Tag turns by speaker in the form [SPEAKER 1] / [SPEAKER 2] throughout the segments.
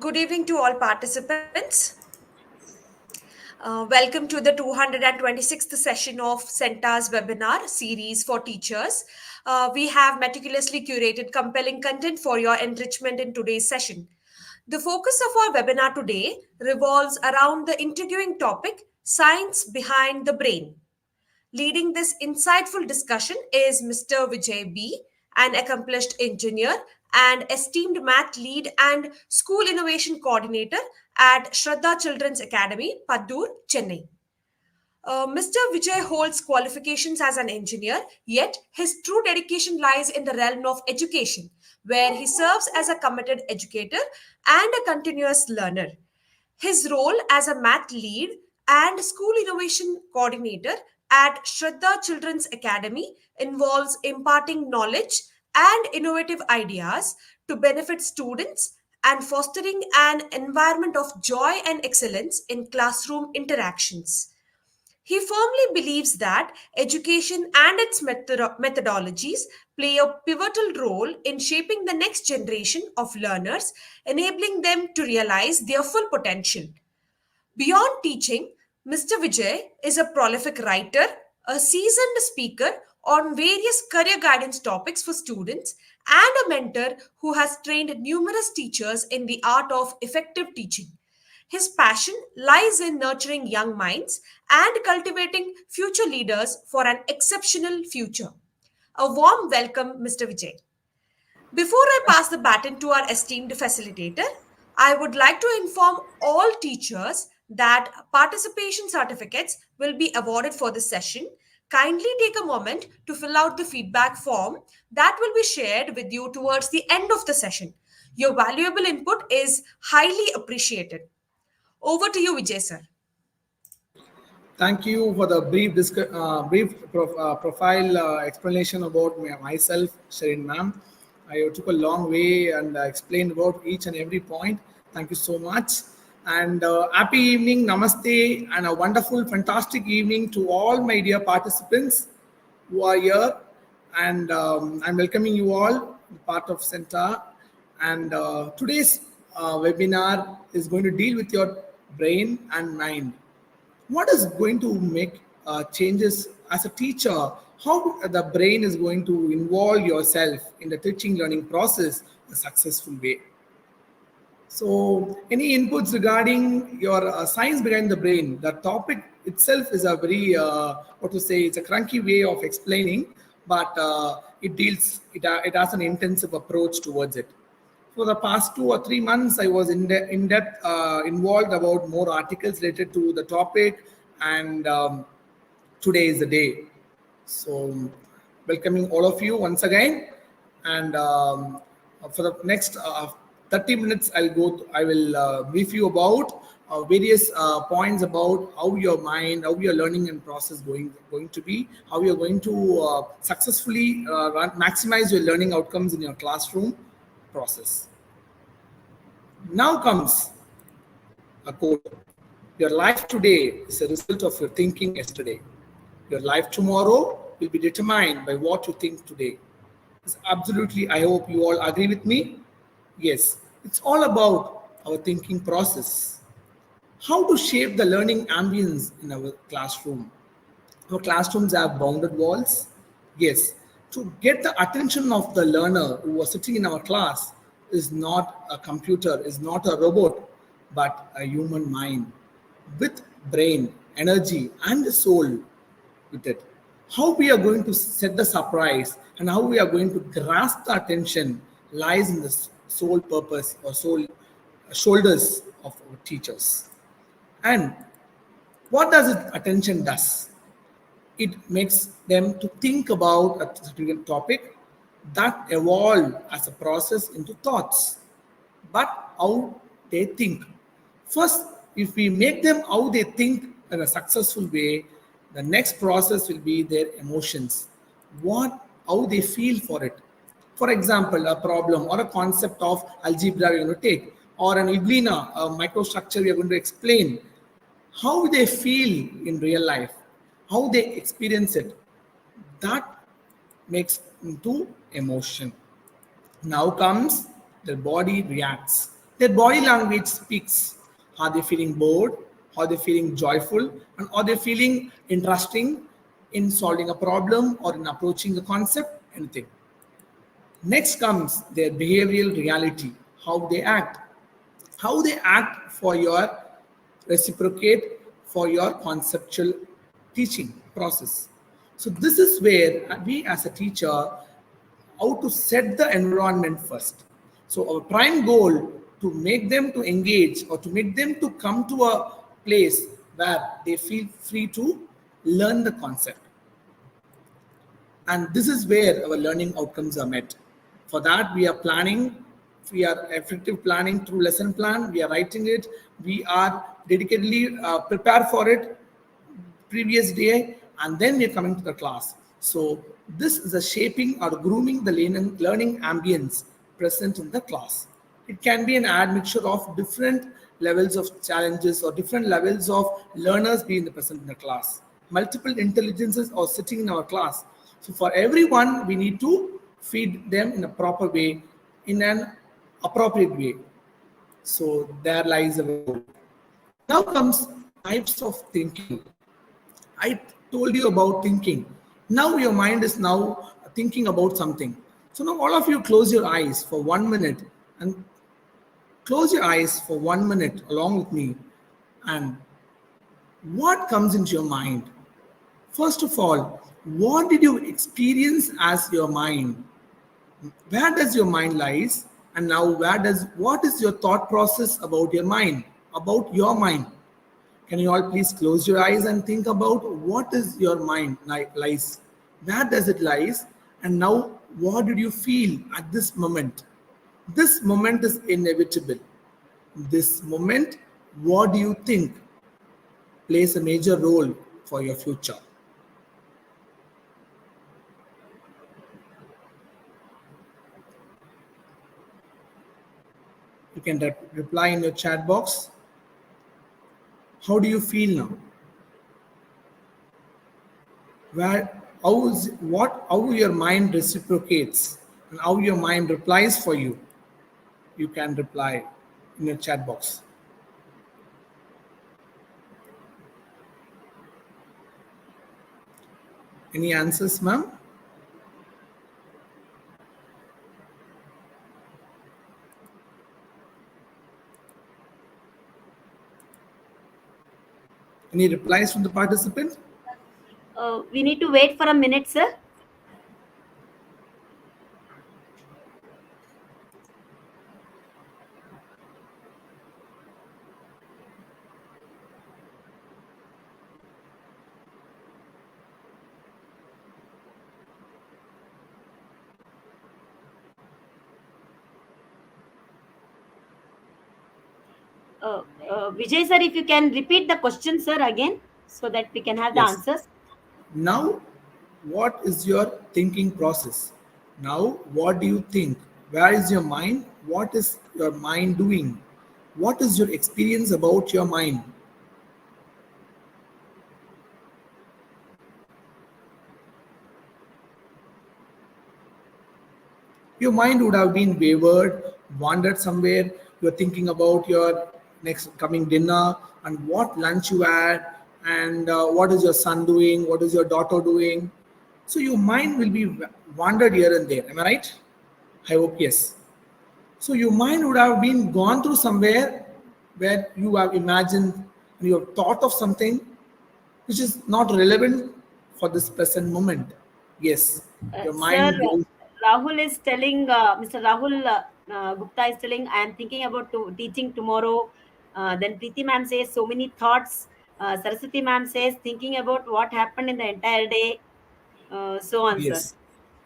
[SPEAKER 1] Good evening to all participants. Welcome to the 226th session of CENTA's webinar series for teachers. We have meticulously curated compelling content for your enrichment in today's session. The focus of our webinar today revolves around the intriguing topic Science Behind the Brain. Leading this insightful discussion is Mr. Vijay B., an accomplished engineer and esteemed math lead and school innovation coordinator at Shraddha Children's Academy, Paddur, Chennai. Mr. Vijay holds qualifications as an engineer, yet his true dedication lies in the realm of education, where he serves as a committed educator and a continuous learner. His role as a math lead and school innovation coordinator at Shraddha Children's Academy involves imparting knowledge and innovative ideas to benefit students and fostering an environment of joy and excellence in classroom interactions. He firmly believes that education and its methodologies play a pivotal role in shaping the next generation of learners, enabling them to realize their full potential. Beyond teaching, Mr. Vijay is a prolific writer, a seasoned speaker on various career guidance topics for students, and a mentor who has trained numerous teachers in the art of effective teaching. His passion lies in nurturing young minds and cultivating future leaders for an exceptional future. A warm welcome, Mr. Vijay. Before I pass the baton to our esteemed facilitator, I would like to inform all teachers that participation certificates will be awarded for this session. Kindly take a moment to fill out the feedback form that will be shared with you towards the end of the session. Your valuable input is highly appreciated. Over to you, Vijay sir.
[SPEAKER 2] Thank you for the profile explanation about myself, Sharin ma'am. I took a long way and explained about each and every point. Thank you so much. And happy evening, namaste, and a wonderful, fantastic evening to all my dear participants who are here. And I'm welcoming you all, part of Center. And today's webinar is going to deal with your brain and mind. What is going to make changes as a teacher? How the brain is going to involve yourself in the teaching learning process in a successful way? So, any inputs regarding your science behind the brain? The topic itself is a very, what to say, it's a cranky way of explaining, but it has an intensive approach towards it. For the past 2 or 3 months, I was in depth involved about more articles related to the topic, and today is the day. So, welcoming all of you once again, and for the next 30 minutes, I will brief you about various points about how your mind, how your learning and process going to be, how you're going to successfully maximize your learning outcomes in your classroom process. Now comes a quote. Your life today is a result of your thinking yesterday. Your life tomorrow will be determined by what you think today. It's absolutely, I hope you all agree with me. Yes, it's all about our thinking process. How to shape the learning ambience in our classroom. Our classrooms have bounded walls. Yes, to get the attention of the learner who was sitting in our class is not a computer, is not a robot, but a human mind with brain, energy, and soul with it. How we are going to set the surprise and how we are going to grasp the attention lies in the sole purpose or sole shoulders of our teachers. And what does it attention does? It makes them to think about a particular topic that evolve as a process into thoughts, but how they think. First, if we make them how they think in a successful way, the next process will be their emotions, how they feel for it. For example, a problem or a concept of algebra we're going to take, or an Euglena, a microstructure we are going to explain, how they feel in real life, how they experience it, that makes into emotion. Now comes the body reacts. Their body language speaks. Are they feeling bored? Are they feeling joyful? And are they feeling interesting in solving a problem or in approaching a concept? Anything. Next comes their behavioral reality, how they act. How they act for your reciprocate for your conceptual teaching process. So this is where we as a teacher how to set the environment first. So our prime goal to make them to engage or to make them to come to a place where they feel free to learn the concept. And this is where our learning outcomes are met. For that, we are planning, we are effective planning through lesson plan, we are writing it, we are dedicatedly prepared for it previous day, and then we are coming to the class. So this is a shaping or grooming the learning ambience present in the class. It can be an admixture of different levels of challenges or different levels of learners being present in the class. Multiple intelligences are sitting in our class. So for everyone, we need to feed them in a proper way, in an appropriate way. So there lies our goal. Now comes types of thinking. I told you about thinking. Now your mind is now thinking about something. So now all of you close your eyes for 1 minute and close your eyes for 1 minute along with me. And what comes into your mind? First of all, what did you experience as your mind? Where does your mind lies? And now what is your thought process about your mind? About your mind? Can you all please close your eyes and think about what is your mind lies? Where does it lies? And now what did you feel at this moment? This moment is inevitable. This moment, what do you think plays a major role for your future? You can reply in your chat box. How do you feel now? How your mind reciprocates and how your mind replies for you? You can reply in your chat box. Any answers, ma'am? Any replies from the participant?
[SPEAKER 3] We need to wait for a minute, sir. Vijay, sir, if you can repeat the question, sir, again, so that we can have the
[SPEAKER 2] Yes.
[SPEAKER 3] answers.
[SPEAKER 2] Now, what is your thinking process? Now, what do you think? Where is your mind? What is your mind doing? What is your experience about your mind? Your mind would have been wavered, wandered somewhere. You're thinking about your next coming dinner and what lunch you had, and what is your son doing, what is your daughter doing. So your mind will be wandered here and there. Am I right? I hope yes. So your mind would have been gone through somewhere where you have imagined and you have thought of something which is not relevant for this present moment. Yes, your
[SPEAKER 3] Sir,
[SPEAKER 2] mind goes.
[SPEAKER 3] Rahul is telling, Mr. Rahul Gupta is telling, I am thinking about teaching tomorrow. Then Preeti ma'am says, so many thoughts. Saraswati ma'am says, thinking about what happened in the entire day. So on, sir.
[SPEAKER 2] Yes.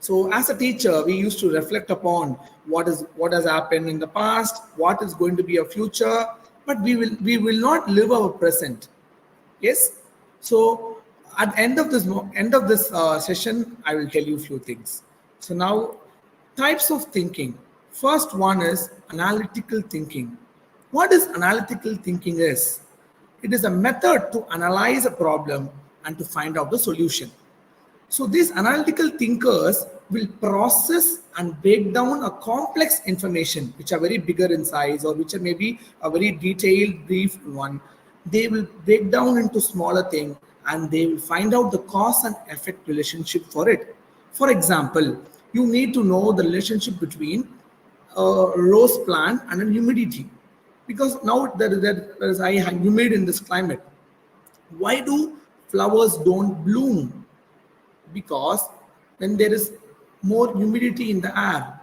[SPEAKER 2] So as a teacher, we used to reflect upon what has happened in the past, what is going to be a future, but we will not live our present. Yes. So at the end of this session, I will tell you a few things. So now, types of thinking. First one is analytical thinking. What is analytical thinking is? It is a method to analyze a problem and to find out the solution. So these analytical thinkers will process and break down a complex information which are very bigger in size or which are maybe a very detailed brief one. They will break down into smaller thing and they will find out the cause and effect relationship for it. For example, you need to know the relationship between a rose plant and a humidity, because now there is high humid in this climate. Why do flowers don't bloom? Because when there is more humidity in the air,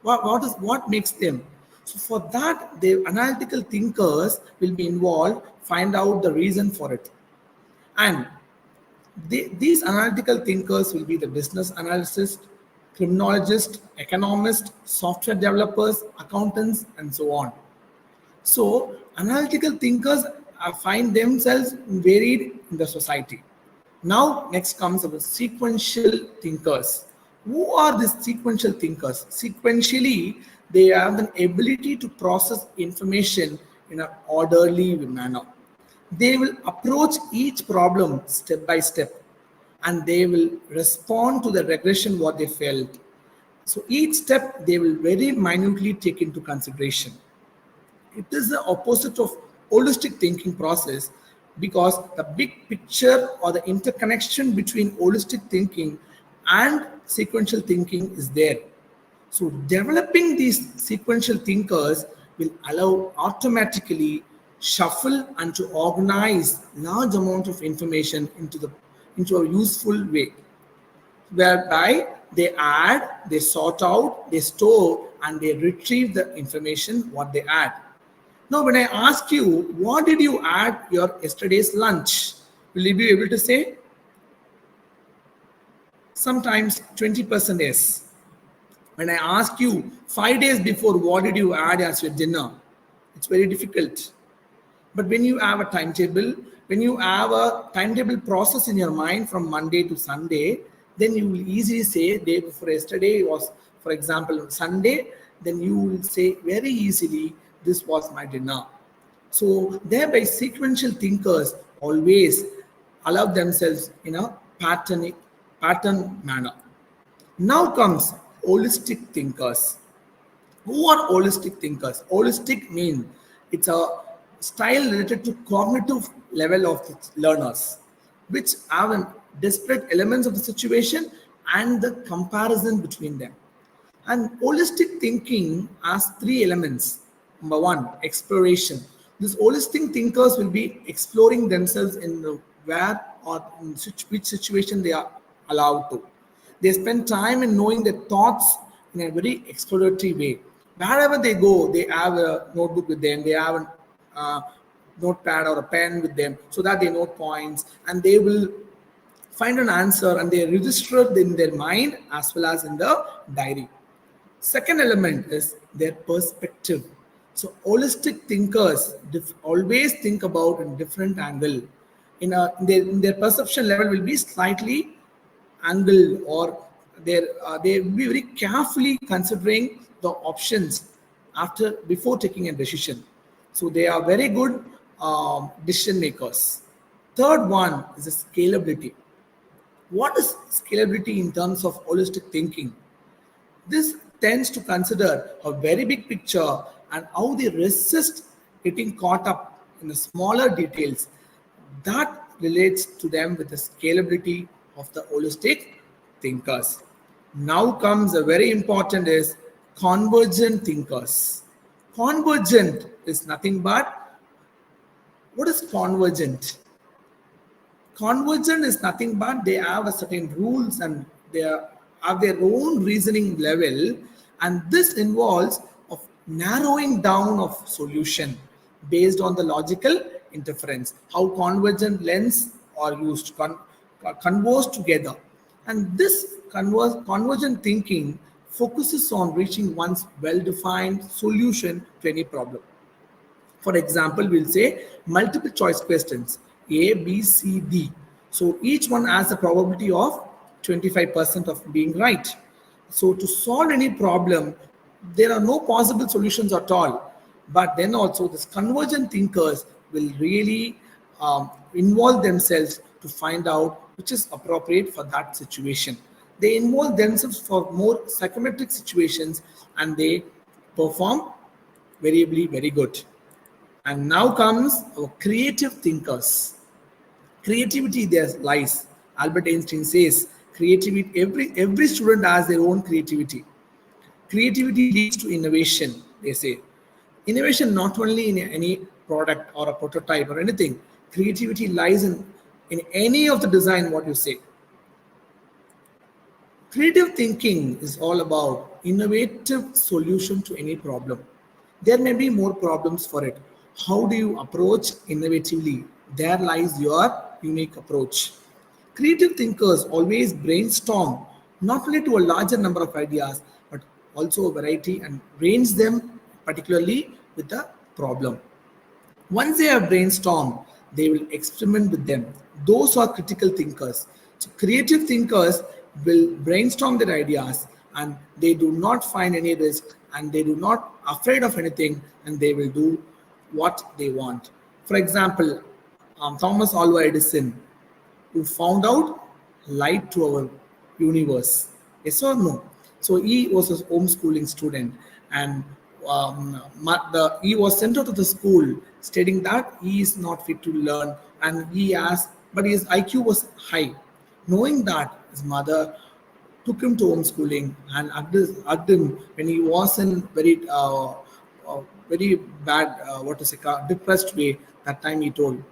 [SPEAKER 2] what makes them? So for that, the analytical thinkers will be involved, find out the reason for it. And these analytical thinkers will be the business analysts, criminologists, economists, software developers, accountants, and so on. So analytical thinkers find themselves varied in the society. Now, next comes our sequential thinkers. Who are these sequential thinkers? Sequentially, they have an ability to process information in an orderly manner. They will approach each problem step by step and they will respond to the regression what they felt. So each step they will very minutely take into consideration. It is the opposite of holistic thinking process, because the big picture or the interconnection between holistic thinking and sequential thinking is there. So developing these sequential thinkers will allow automatically shuffle and to organize large amount of information into a useful way, whereby they add, they sort out, they store, and they retrieve the information what they add. Now, when I ask you, what did you add your yesterday's lunch? Will you be able to say? Sometimes 20% yes. When I ask you 5 days before, what did you add as your dinner? It's very difficult. But when you have a timetable, when you have a timetable process in your mind from Monday to Sunday, then you will easily say day before yesterday was, for example, Sunday, then you will say very easily, this was my dinner. So thereby sequential thinkers always allow themselves in a pattern manner. Now comes holistic thinkers. Who are holistic thinkers? Holistic means it's a style related to cognitive level of the learners, which have disparate elements of the situation and the comparison between them. And holistic thinking has three elements. Number one, exploration. These holistic thinkers will be exploring themselves in the where or in which situation they are allowed to. They spend time in knowing their thoughts in a very exploratory way. Wherever they go, they have a notebook with them, they have a notepad or a pen with them so that they note points and they will find an answer and they register it in their mind as well as in the diary. Second element is their perspective. So holistic thinkers always think about a different angle. In their perception level will be slightly angled, or they will be very carefully considering the options before taking a decision. So they are very good decision makers. Third one is the scalability. What is scalability in terms of holistic thinking? This tends to consider a very big picture and how they resist getting caught up in the smaller details. That relates to them with the scalability of the holistic thinkers. Now comes a very important is convergent thinkers. Convergent is nothing but, what is convergent? Convergent is nothing but they have a certain rules and they have their own reasoning level, and this involves of narrowing down of solution based on the logical interference, how convergent lens are used, converse together. And this convergent thinking focuses on reaching one's well-defined solution to any problem. For example, we'll say multiple choice questions A, B, C, D. So each one has a probability of 25% of being right. So to solve any problem, there are no possible solutions at all. But then also, this convergent thinkers will really involve themselves to find out which is appropriate for that situation. They involve themselves for more psychometric situations and they perform variably very good. And now comes our creative thinkers. Creativity there lies. Albert Einstein says creativity, every student has their own creativity. Creativity leads to innovation, they say. Innovation not only in any product or a prototype or anything. Creativity lies in any of the design, what you say. Creative thinking is all about innovative solution to any problem. There may be more problems for it. How do you approach innovatively? There lies your unique approach. Creative thinkers always brainstorm not only to a larger number of ideas, but also a variety and range them particularly with the problem. Once they have brainstormed, they will experiment with them. Those are critical thinkers. So creative thinkers will brainstorm their ideas and they do not find any risk and they do not afraid of anything and they will do what they want. For example, Thomas Alva Edison who found out light to our universe. Yes or no? So he was a homeschooling student, and he was sent out to the school stating that he is not fit to learn, and he asked, but his IQ was high. Knowing that, his mother took him to homeschooling and hugged him when he was in very bad, what to say, depressed way. That time he told,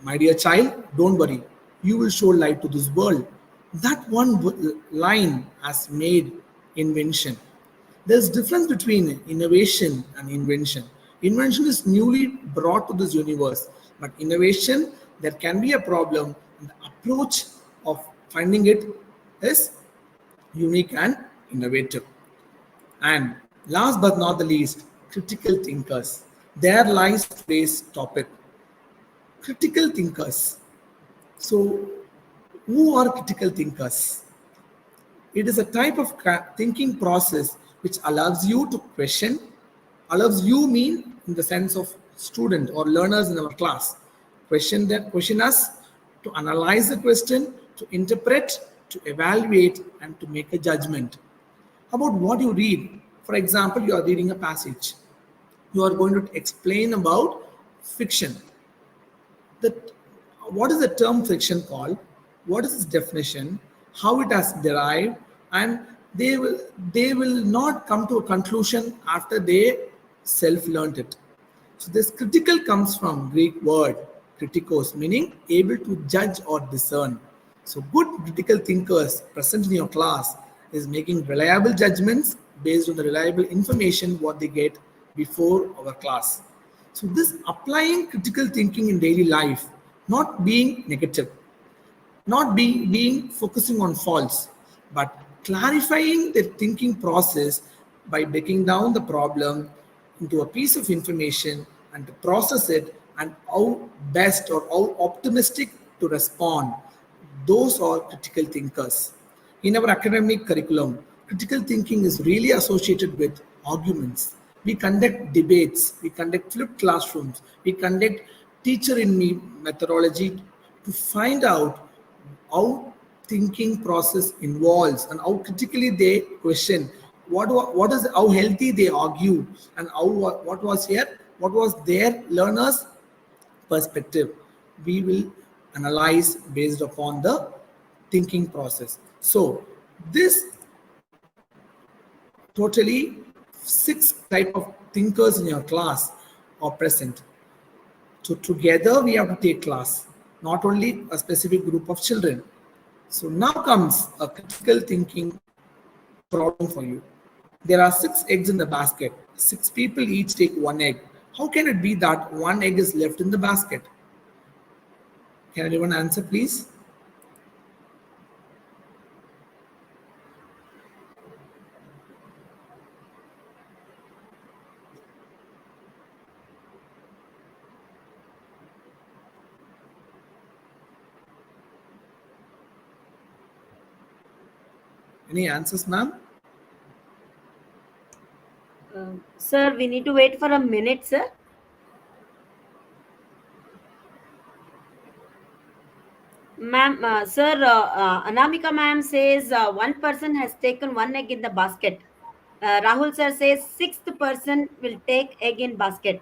[SPEAKER 2] my dear child, don't worry, you will show light to this world. That one line has made invention. There's difference between innovation and invention. Invention is newly brought to this universe, but innovation, there can be a problem, and the approach of finding it is unique and innovative. And last but not the least, critical thinkers. There lies today's topic. Critical thinkers. So, who are critical thinkers? It is a type of thinking process which allows you to question, allows you mean in the sense of student or learners in our class, question us, to analyze the question, to interpret, to evaluate, and to make a judgment about what you read. For example, you are reading a passage. You are going to explain about fiction. That what is the term friction called, what is its definition, how it has derived, and they will not come to a conclusion after they self learned it. So this critical comes from Greek word kritikos, meaning able to judge or discern. So good critical thinkers present in your class is making reliable judgments based on the reliable information what they get before our class. So this applying critical thinking in daily life, not being negative, not being focusing on faults, but clarifying the thinking process by breaking down the problem into a piece of information and to process it and how best or how optimistic to respond. Those are critical thinkers. In our academic curriculum, critical thinking is really associated with arguments. We conduct debates, we conduct flipped classrooms, we conduct teacher in me methodology to find out how thinking process involves and how critically they question what is how healthy they argue and how what was here, what was their learners perspective. We will analyze based upon the thinking process. So this totally six type of thinkers in your class are present. So together we have to take class, not only a specific group of children. So now comes a critical thinking problem for you. There are six eggs in the basket. Six people each take one egg. How can it be that one egg is left in the basket? Can anyone answer, please? Any answers, ma'am?
[SPEAKER 3] Sir, we need to wait for a minute, sir. Ma'am, sir, Anamika ma'am says one person has taken one egg in the basket. Rahul sir says sixth person will take egg in basket.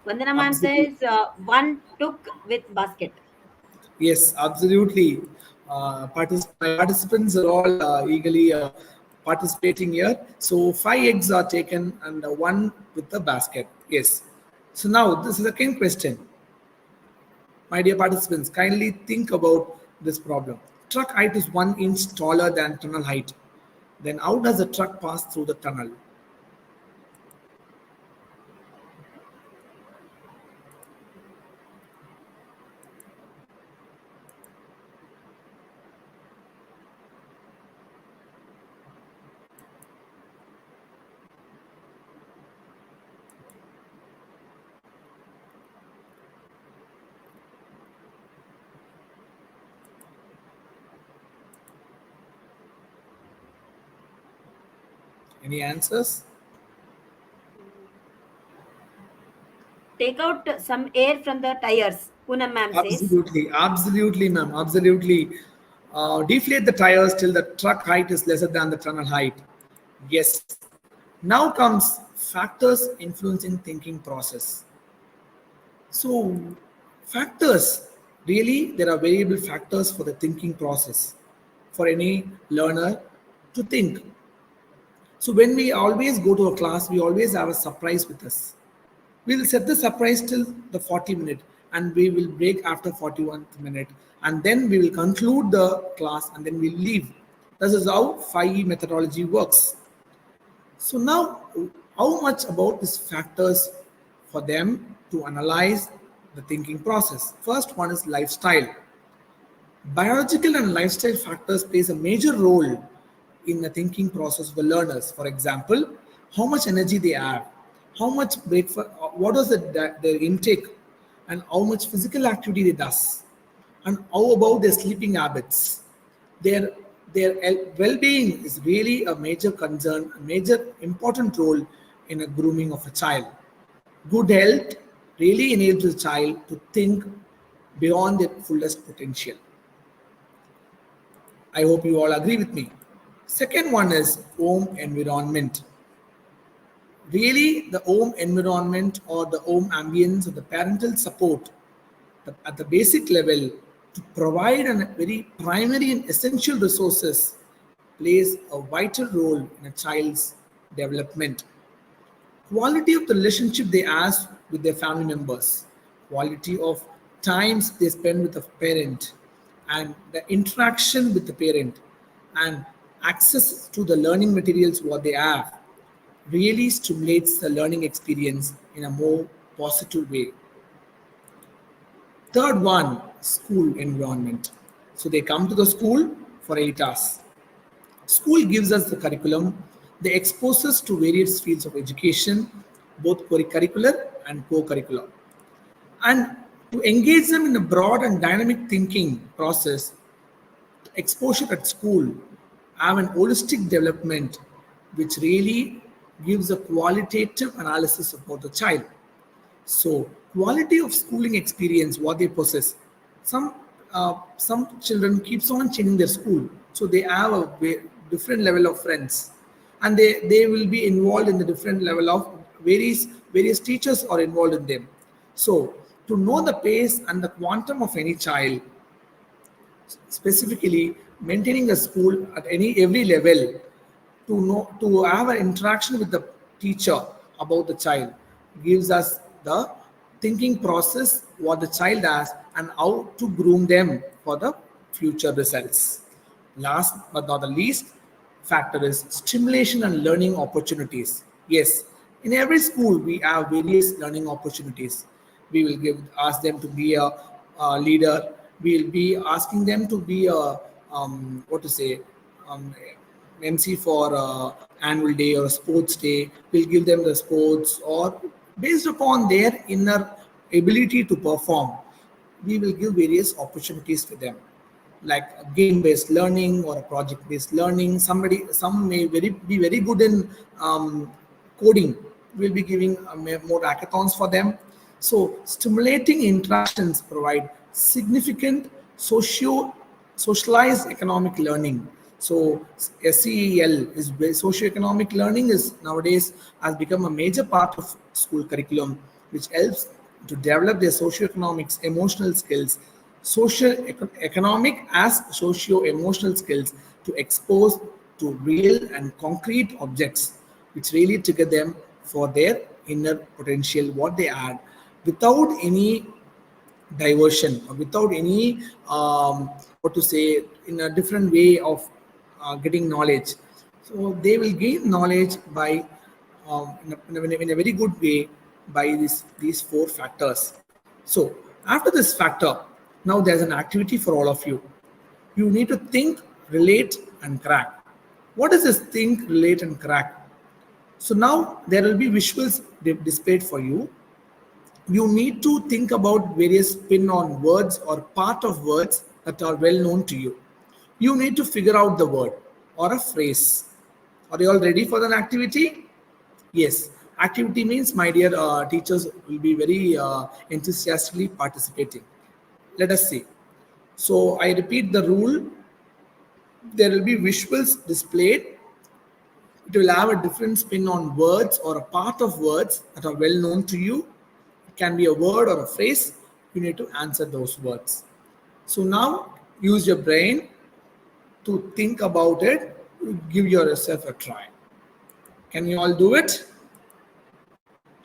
[SPEAKER 3] Vandana ma'am
[SPEAKER 2] Absolutely.
[SPEAKER 3] says one took with basket.
[SPEAKER 2] Yes, absolutely. My participants are all eagerly participating here. So 5 eggs are taken and one with the basket. Yes. So now this is the second question. My dear participants, kindly think about this problem. Truck height is 1 inch taller than tunnel height. Then how does the truck pass through the tunnel? Any answers?
[SPEAKER 3] Take out some air from the tires, Poonam ma'am says.
[SPEAKER 2] Absolutely, absolutely, ma'am, absolutely. Deflate the tires till the truck height is lesser than the tunnel height. Yes. Now comes factors influencing thinking process. So, factors really there are variable factors for the thinking process for any learner to think. So, when we always go to a class, we always have a surprise with us. We'll set the surprise till the 40 minute and we will break after 41st minute and then we will conclude the class and then we'll leave. This is how 5E methodology works. So now how much about these factors for them to analyze the thinking process? First one is lifestyle. Biological and lifestyle factors plays a major role in the thinking process of the learners. For example, how much energy they have, how much breakfast, what is their intake, and how much physical activity they does, and how about their sleeping habits. Their their well-being is really a major concern, a major important role in a grooming of a child. Good health really enables a child to think beyond their fullest potential. I hope you all agree with me. Second one is home environment. Really, the home environment or the home ambience or the parental support at the basic level to provide a very primary and essential resources plays a vital role in a child's development. Quality of the relationship they have with their family members, quality of times they spend with the parent, and the interaction with the parent, and access to the learning materials what they have really stimulates the learning experience in a more positive way. Third one, school environment. So they come to the school for 8 hours. School gives us the curriculum. They expose us to various fields of education, both curricular and co-curricular. And to engage them in a broad and dynamic thinking process, exposure at school have an holistic development which really gives a qualitative analysis about the child. So, quality of schooling experience, what they possess. Some children keeps on changing their school, so they have a different level of friends, and they will be involved in the different level of various teachers are involved in them. So, to know the pace and the quantum of any child, specifically maintaining a school at any every level to have an interaction with the teacher about the child gives us the thinking process what the child has and how to groom them for the future results. Last but not the least factor is stimulation and learning opportunities. Yes, in every school we have various learning opportunities. We will ask them to be a leader. We'll be asking them to be a what to say um, MC for annual day or sports day. We'll give them the sports or based upon their inner ability to perform. We will give various opportunities to them like game-based learning or a project-based learning. Some may be very good in coding. We'll be giving more hackathons for them. So stimulating interactions provide significant socio socialized economic learning. So SEL is socioeconomic learning is nowadays has become a major part of school curriculum, which helps to develop their socioeconomics, emotional skills, social economic as socio-emotional skills to expose to real and concrete objects, which really trigger them for their inner potential, what they add, without any diversion or without any what to say in a different way of getting knowledge. So they will gain knowledge by in a very good way by these four factors. So after this factor, now there's an activity for all of you. You need to think, relate, and crack. What is this think, relate, and crack? So now there will be visuals displayed for you. You need to think about various spin on words or part of words that are well known to you. You need to figure out the word or a phrase. Are you all ready for an activity? Yes. Activity means, my dear teachers will be very enthusiastically participating. Let us see. So I repeat the rule. There will be visuals displayed. It will have a different spin on words or a part of words that are well known to you. It can be a word or a phrase. You need to answer those words. So now use your brain to think about it. Give yourself a try. Can you all do it?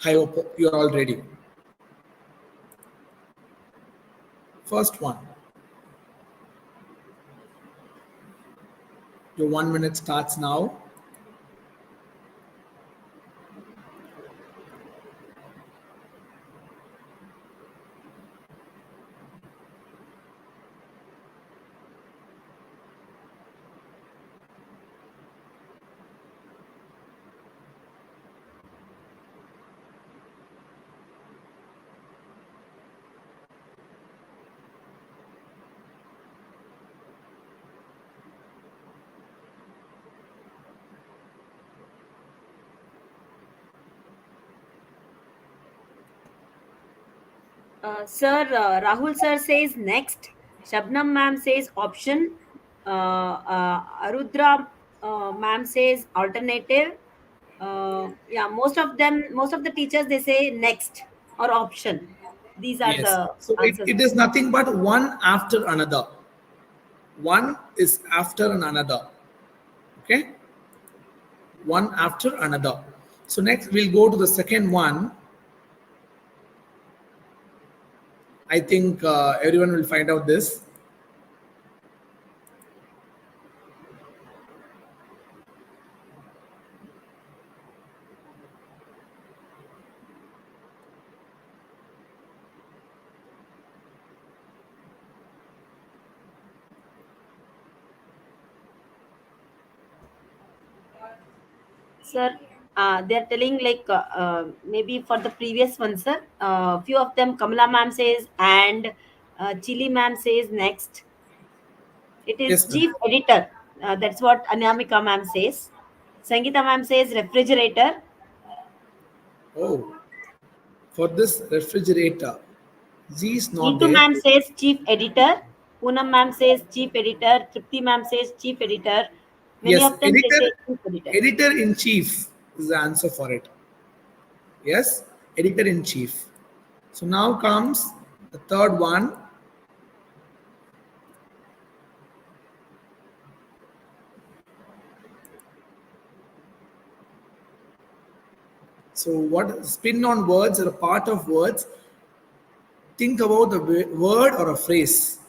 [SPEAKER 2] I hope you're all ready. First one. Your 1 minute starts now.
[SPEAKER 3] Sir, Rahul sir says next. Shabnam ma'am says option. Arudra ma'am says alternative. Yeah, most of the teachers they say next or option. These are
[SPEAKER 2] Yes.
[SPEAKER 3] the
[SPEAKER 2] So
[SPEAKER 3] answers.
[SPEAKER 2] it is nothing but one after another. One is after another. Okay. One after another. So next we'll go to the second one. I think everyone will find out this.
[SPEAKER 3] Sir, they're telling like maybe for the previous one, sir. Few of them, Kamala ma'am says and Chili ma'am says next. It is
[SPEAKER 2] Yes, ma'am.
[SPEAKER 3] chief editor. That's what Anamika ma'am says. Sangeeta ma'am says refrigerator.
[SPEAKER 2] Oh, for this refrigerator, Z is not
[SPEAKER 3] Neetu
[SPEAKER 2] there.
[SPEAKER 3] ma'am says chief editor. Poonam ma'am says chief editor. Tripti ma'am says chief editor. Many
[SPEAKER 2] Yes,
[SPEAKER 3] of them they say chief editor.
[SPEAKER 2] editor in chief is the answer for it. Yes, editor in chief. So now comes the third one. So what spin on words or a part of words? Think about the word or a phrase.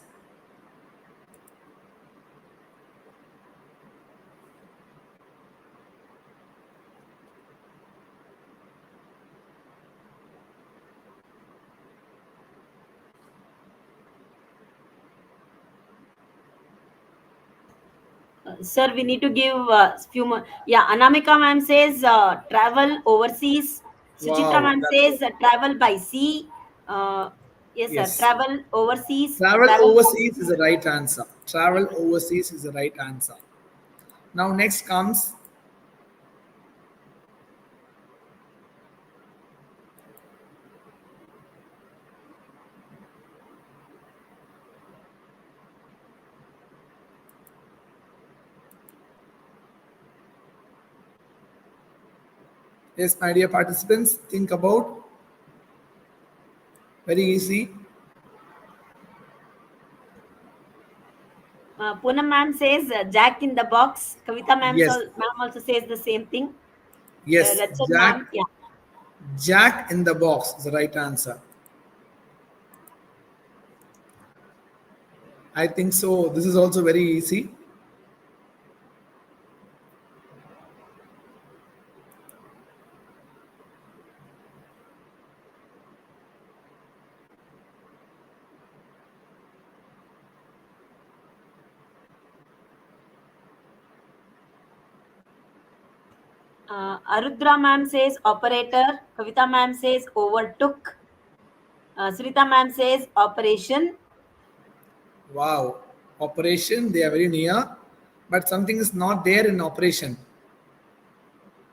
[SPEAKER 3] Sir, we need to give few more. Yeah, Anamika ma'am says travel overseas. Suchitra
[SPEAKER 2] Wow,
[SPEAKER 3] ma'am
[SPEAKER 2] that's
[SPEAKER 3] says travel by sea. Uh, yes, sir.
[SPEAKER 2] yes.
[SPEAKER 3] Travel overseas.
[SPEAKER 2] Travel
[SPEAKER 3] Travel by
[SPEAKER 2] overseas is the right answer. Travel overseas is the right answer. Now next comes, Yes, my dear participants, think about very easy.
[SPEAKER 3] Poonam ma'am says Jack in the box. Kavita
[SPEAKER 2] Yes,
[SPEAKER 3] ma'am also says the same thing.
[SPEAKER 2] yes,
[SPEAKER 3] Rachel ma'am, yeah.
[SPEAKER 2] Jack in the box is the right answer. I think so. This is also very easy.
[SPEAKER 3] Arudra ma'am says operator. Kavita ma'am says overtook. Sunita ma'am says operation.
[SPEAKER 2] Wow. Operation, they are very near, but something is not there in operation.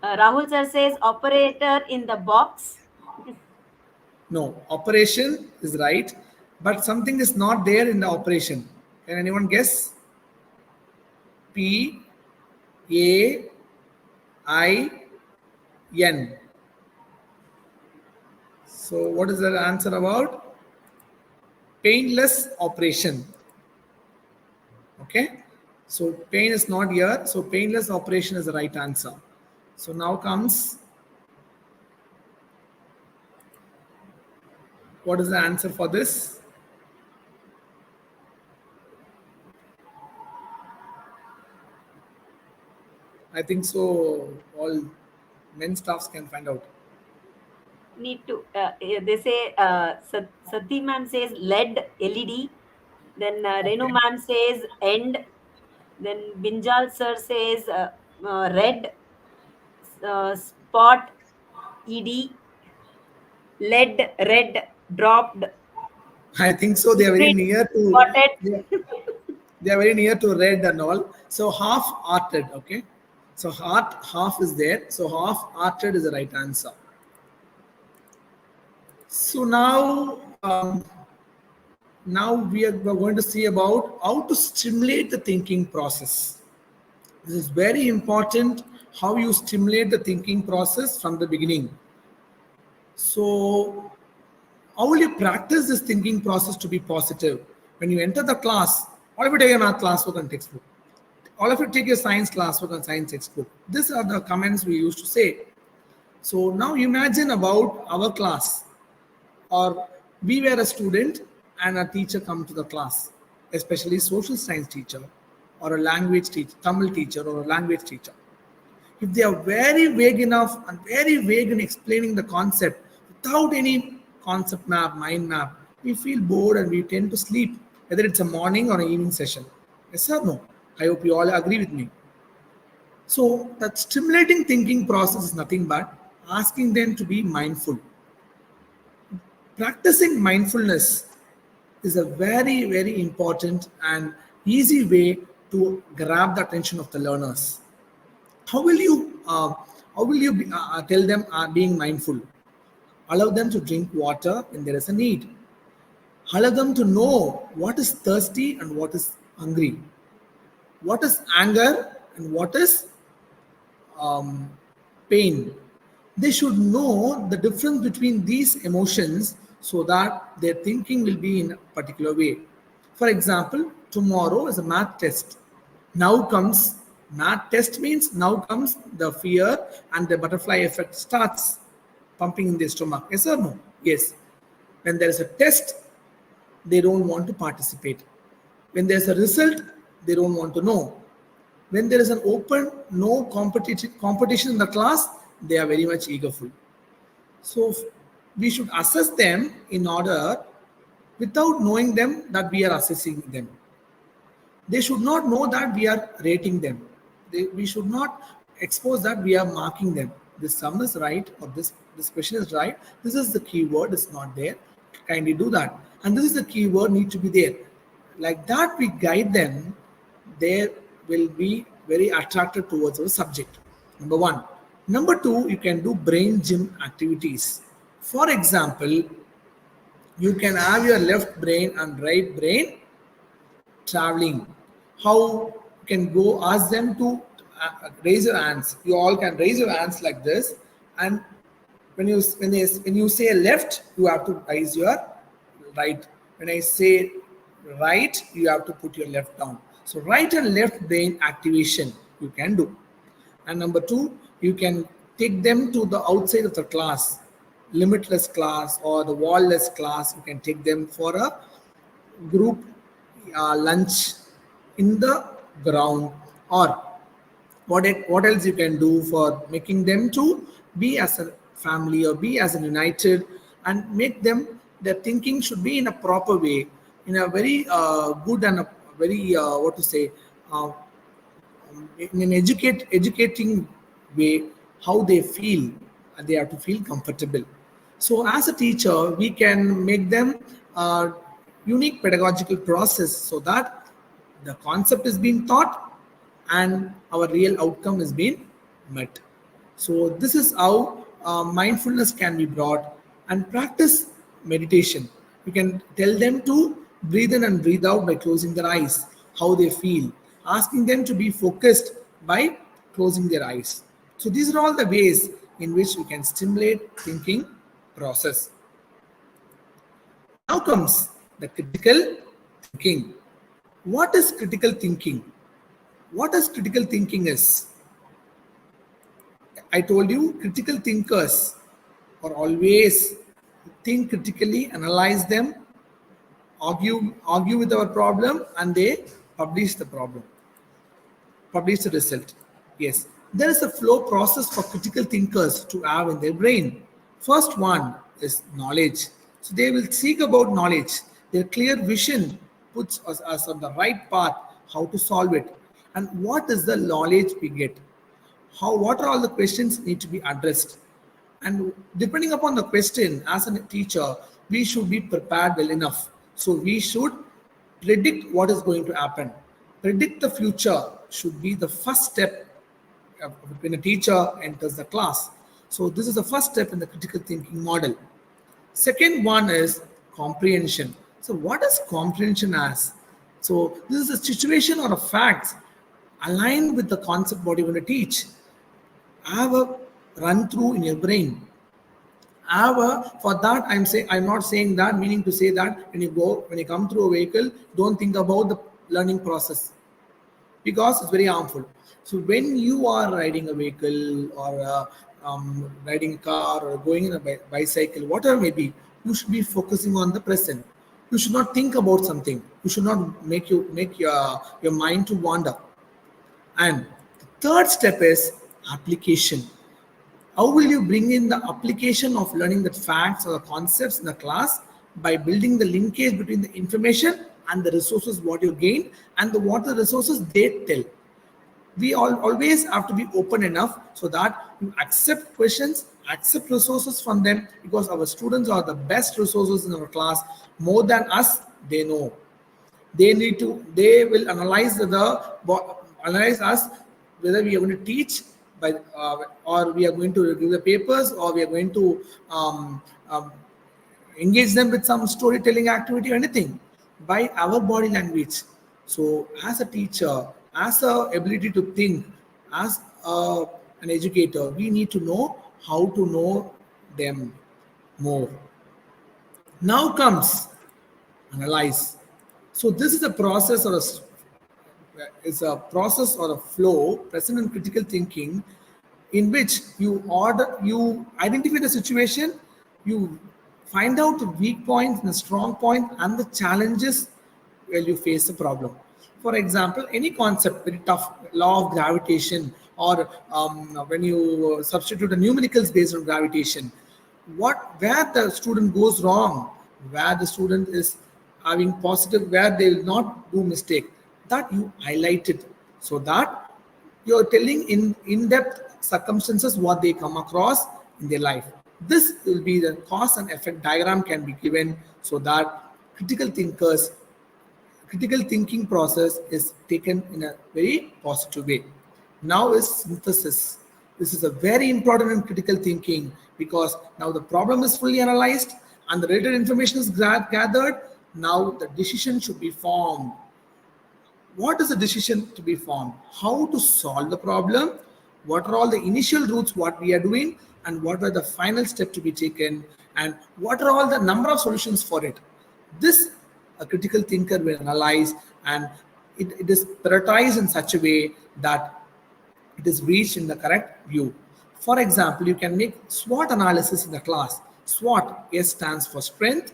[SPEAKER 3] Rahul sir says operator in the box.
[SPEAKER 2] No, operation is right, but something is not there in the operation. Can anyone guess? P A I N. So, what is the answer about? Painless operation. Okay. So, pain is not here. So, painless operation is the right answer. So, now comes what is the answer for this? I think so. All men staffs can find out.
[SPEAKER 3] Need to, they say, Sati ma'am says LED. Then Renu
[SPEAKER 2] Okay.
[SPEAKER 3] ma'am says end. Then Binjal sir says red, spot, ED, lead, red, dropped,
[SPEAKER 2] I think so. They are very
[SPEAKER 3] liquid,
[SPEAKER 2] near to.
[SPEAKER 3] spotted.
[SPEAKER 2] They are very near to red and all. So half-hearted. Okay. So heart half is there. So half-hearted is the right answer. So now we're going to see about how to stimulate the thinking process. This is very important. How you stimulate the thinking process from the beginning. So how will you practice this thinking process to be positive? When you enter the class, all of you take a math classwork and textbook. All of you take your science classwork and science textbook. These are the comments we used to say. So now imagine about our class, or we were a student and a teacher come to the class, especially social science teacher or a language teacher, Tamil teacher or a language teacher. If they are very vague enough and very vague in explaining the concept without any concept map, mind map, we feel bored and we tend to sleep, whether it's a morning or an evening session. Yes or no? I hope you all agree with me. So, that stimulating thinking process is nothing but asking them to be mindful. Practicing mindfulness is a very, very important and easy way to grab the attention of the learners. How will you tell them being mindful? Allow them to drink water when there is a need. Allow them to know what is thirsty and what is hungry, what is anger and what is um, pain. They should know the difference between these emotions so that their thinking will be in a particular way. For example, tomorrow is a math test. Now comes math test means now comes the fear and the butterfly effect starts pumping in their stomach. Yes or no? Yes. When there is a test, they don't want to participate. When there's a result, they don't want to know. When there is an open, no competition in the class, they are very much eagerful. So we should assess them in order without knowing them that we are assessing them. They should not know that we are rating them. We should not expose that we are marking them. This sum is right or this question is right. This is the keyword is not there. Kindly do that. And this is the keyword need to be there. Like that, we guide them. They will be very attracted towards our subject. Number one. Number two, you can do brain gym activities. For example, you can have your left brain and right brain traveling. How you can go ask them to raise your hands. You all can raise your hands like this And when you say left, you have to raise your right. When I say right, you have to put your left down. So right and left brain activation you can do. And number two, you can take them to the outside of the class, limitless class or the wall-less class. You can take them for a group lunch in the ground, or what else you can do for making them to be as a family or be as a united, and make them, their thinking should be in a proper way, in a very good and a very what to say, uh, in an educating way, how they feel, and they have to feel comfortable. So as a teacher, we can make them a unique pedagogical process so that the concept is being taught and our real outcome is being met. So this is how mindfulness can be brought, and practice meditation. You can tell them to breathe in and breathe out by closing their eyes, how they feel, asking them to be focused by closing their eyes. So these are all the ways in which we can stimulate thinking process. Now comes the critical thinking. What is critical thinking? What is critical thinking is? I told you, critical thinkers are always think critically, analyze them, argue with our problem, and they publish the problem, publish the result. Yes, there is a flow process for critical thinkers to have in their brain. First one is knowledge. So they will seek about knowledge. Their clear vision puts us on the right path, how to solve it. And what is the knowledge we get? What are all the questions need to be addressed? And depending upon the question, as a teacher, we should be prepared well enough. So we should predict what is going to happen. Predict the future should be the first step when a teacher enters the class. So this is the first step in the critical thinking model. Second one is comprehension. So what is comprehension as? So this is a situation or a fact aligned with the concept what you want to teach. Have a run through in your brain. For that, I'm not saying that, meaning to say that when you come through a vehicle, don't think about the learning process, because it's very harmful. So when you are riding a vehicle, or riding a car, or going in a bicycle, whatever may be, you should be focusing on the present. You should not think about something. You should not make your mind to wander. And the third step is application. How will you bring in the application of learning the facts or the concepts in the class? By building the linkage between the information and the resources what you gain, and what the resources they tell. We always have to be open enough so that you accept questions, accept resources from them, because our students are the best resources in our class. More than us, they know. They will analyze us, whether we are going to teach by or we are going to review the papers, or we are going to engage them with some storytelling activity or anything, by our body language. So as a teacher, as a ability to think, as an educator, we need to know how to know them more. Now comes analyze. So this is a process or a flow present in critical thinking, in which you identify the situation, you find out the weak point and the strong point and the challenges where you face the problem. For example, any concept, very tough, law of gravitation, or when you substitute a numericals based on gravitation, where the student goes wrong, where the student is having positive, where they will not do mistake, that you highlight it, so that you're telling in-depth circumstances what they come across in their life. This will be the cause and effect diagram can be given, so that critical thinking process is taken in a very positive way. Now is synthesis. This is a very important in critical thinking, because now the problem is fully analyzed and the related information is gathered. Now the decision should be formed. What is the decision to be formed? How to solve the problem? What are all the initial routes what we are doing? and what are the final steps to be taken, and what are all the number of solutions for it. This a critical thinker will analyze, and it is prioritized in such a way that it is reached in the correct view. For example, you can make SWOT analysis in the class. SWOT, S stands for strength,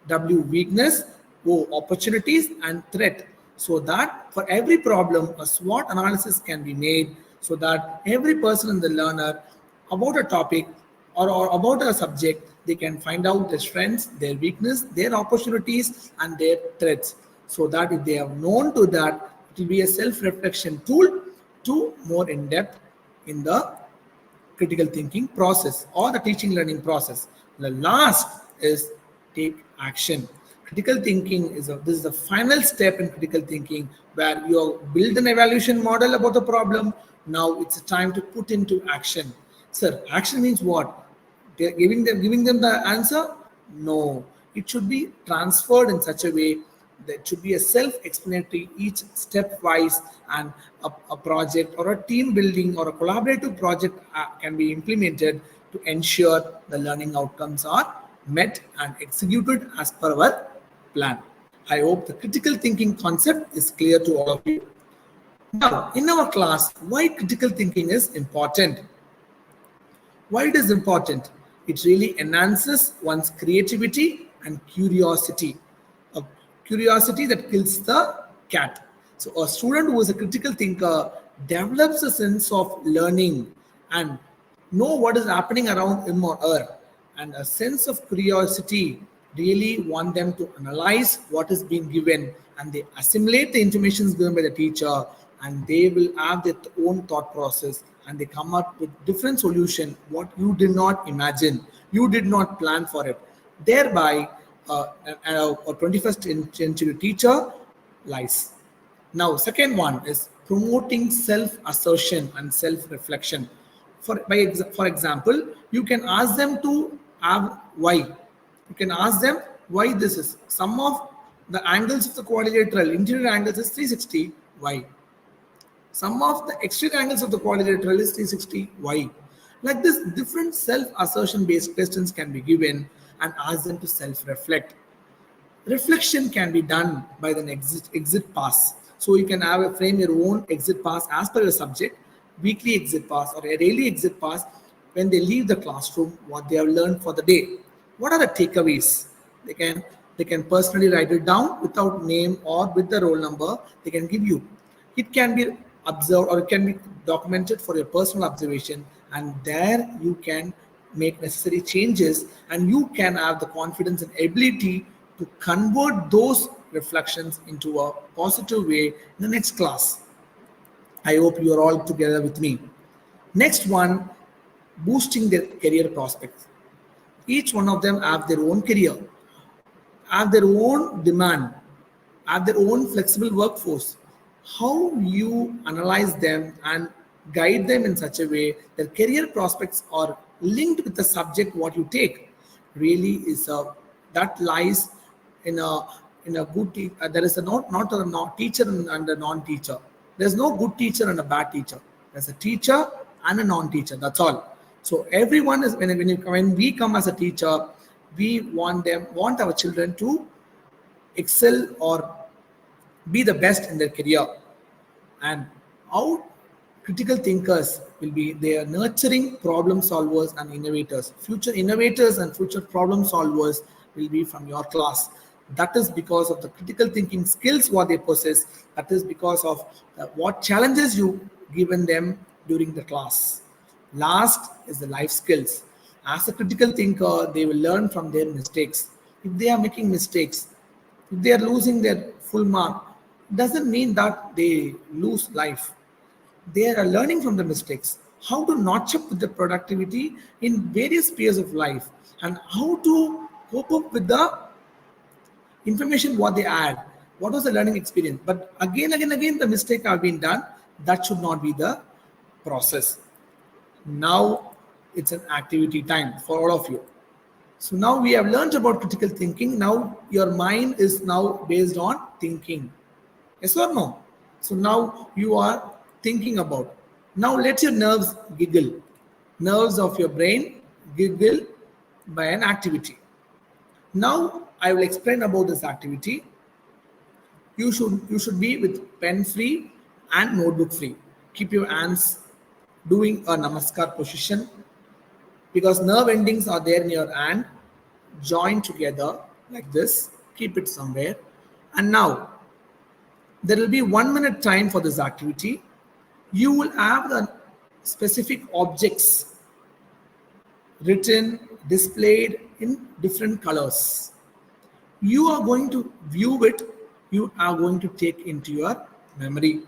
[SPEAKER 2] W weakness, O opportunities, and threat. So that for every problem, a SWOT analysis can be made so that every person in the learner about a topic or about a subject, they can find out their strengths, their weakness, their opportunities, and their threats. So that if they are known to that, it will be a self-reflection tool to more in depth in the critical thinking process or the teaching learning process. The last is take action. Critical thinking is this is the final step in critical thinking where you build an evaluation model about the problem. Now it's time to put into action. Sir, action means what? They're giving them the answer? No. It should be transferred in such a way that should be a self-explanatory, each step-wise, and a project or a team building or a collaborative project can be implemented to ensure the learning outcomes are met and executed as per our plan. I hope the critical thinking concept is clear to all of you. Now, in our class, why critical thinking is important? Why it is important? It really enhances one's creativity and curiosity. A curiosity that kills the cat. So a student who is a critical thinker develops a sense of learning and know what is happening around him or her, and a sense of curiosity really want them to analyze what is being given, and they assimilate the information given by the teacher, and they will have their own thought process, and they come up with different solution what you did not imagine, you did not plan for it, thereby a 21st century teacher lies. Now second one is promoting self-assertion and self-reflection. For example, you can ask them to have why. You can ask them why this is. Some of the angles of the quadrilateral, interior angles is 360, why? Some of the exterior angles of the quadrilateral is 360, why? Like this, different self-assertion based questions can be given and ask them to self-reflect. Reflection can be done by the exit pass. So you can have a frame your own exit pass as per your subject, weekly exit pass or a daily exit pass when they leave the classroom, what they have learned for the day. What are the takeaways? They can personally write it down without name or with the roll number. They can give you. It can be observed or it can be documented for your personal observation, and there you can make necessary changes and you can have the confidence and ability to convert those reflections into a positive way in the next class. I hope you are all together with me. Next one, boosting their career prospects. Each one of them have their own career, have their own demand, have their own flexible workforce. How you analyze them and guide them in such a way that career prospects are linked with the subject what you take really is that lies in a good there is a not a teacher and a non-teacher. There's no good teacher and a bad teacher. There's a teacher and a non-teacher. That's all. So everyone is when we come as a teacher, we want our children to excel or be the best in their career. And how critical thinkers will be, they are nurturing problem solvers and innovators. Future innovators and future problem solvers will be from your class. That is because of the critical thinking skills what they possess. That is because of what challenges you given them during the class. Last is the life skills. As a critical thinker, they will learn from their mistakes. If they are making mistakes, if they are losing their full mark, doesn't mean that they lose life. They are learning from the mistakes, how to notch up with the productivity in various spheres of life, and how to cope up with the information what they add. What was the learning experience? But again, the mistake have been done. That should not be the process. Now it's an activity time for all of you. So now we have learned about critical thinking. Now your mind is now based on thinking. Yes or no? So now you are thinking about. Now let your nerves giggle. nerves of your brain giggle by an activity. Now I will explain about this activity. You should be with pen free and notebook free. Keep your hands doing a namaskar position because nerve endings are there in your hand, joined together like this. Keep it somewhere. And now there will be 1 minute time for this activity. You will have the specific objects written, displayed in different colors. You are going to view it, you are going to take into your memory.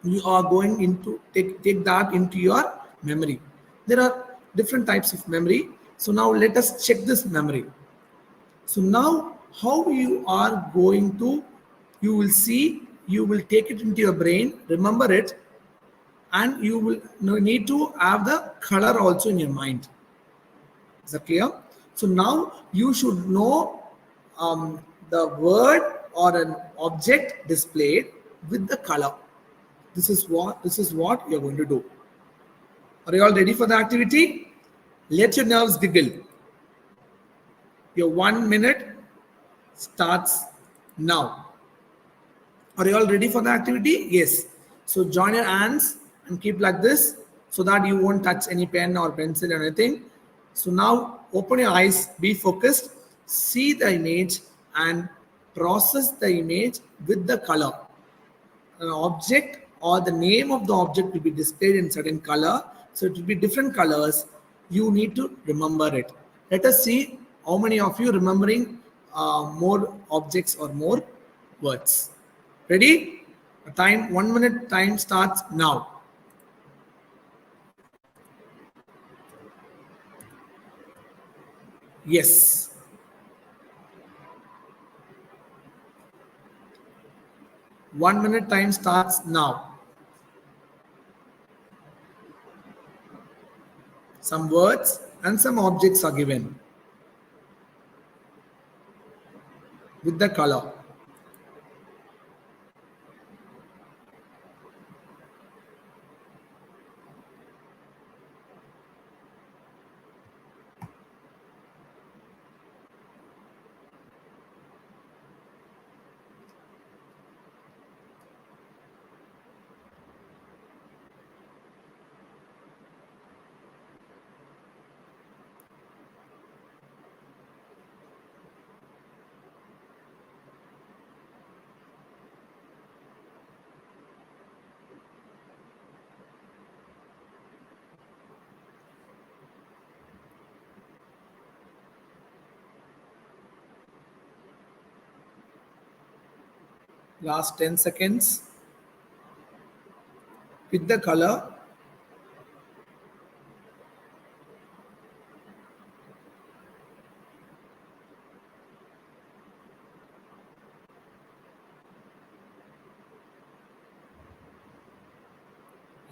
[SPEAKER 2] You are going into take that into your memory. There are different types of memory. So now let us check this memory. So now how you are going to, you will see, you will take it into your brain, remember it, and you will need to have the color also in your mind. Is that clear? So now you should know the word or an object displayed with the color. This is what you're going to do. Are you all ready for the activity? Let your nerves giggle. Your 1 minute starts now. Are you all ready for the activity? Yes. So join your hands and keep like this so that you won't touch any pen or pencil or anything. So now open your eyes, be focused, see the image and process the image with the color. An object or the name of the object will be displayed in certain color. So it will be different colors. You need to remember it. Let us see how many of you remembering more objects or more words. Ready? The time, 1 minute time starts now. Yes. One minute time starts now. Some words and some objects are given with the color. Last 10 seconds with the color.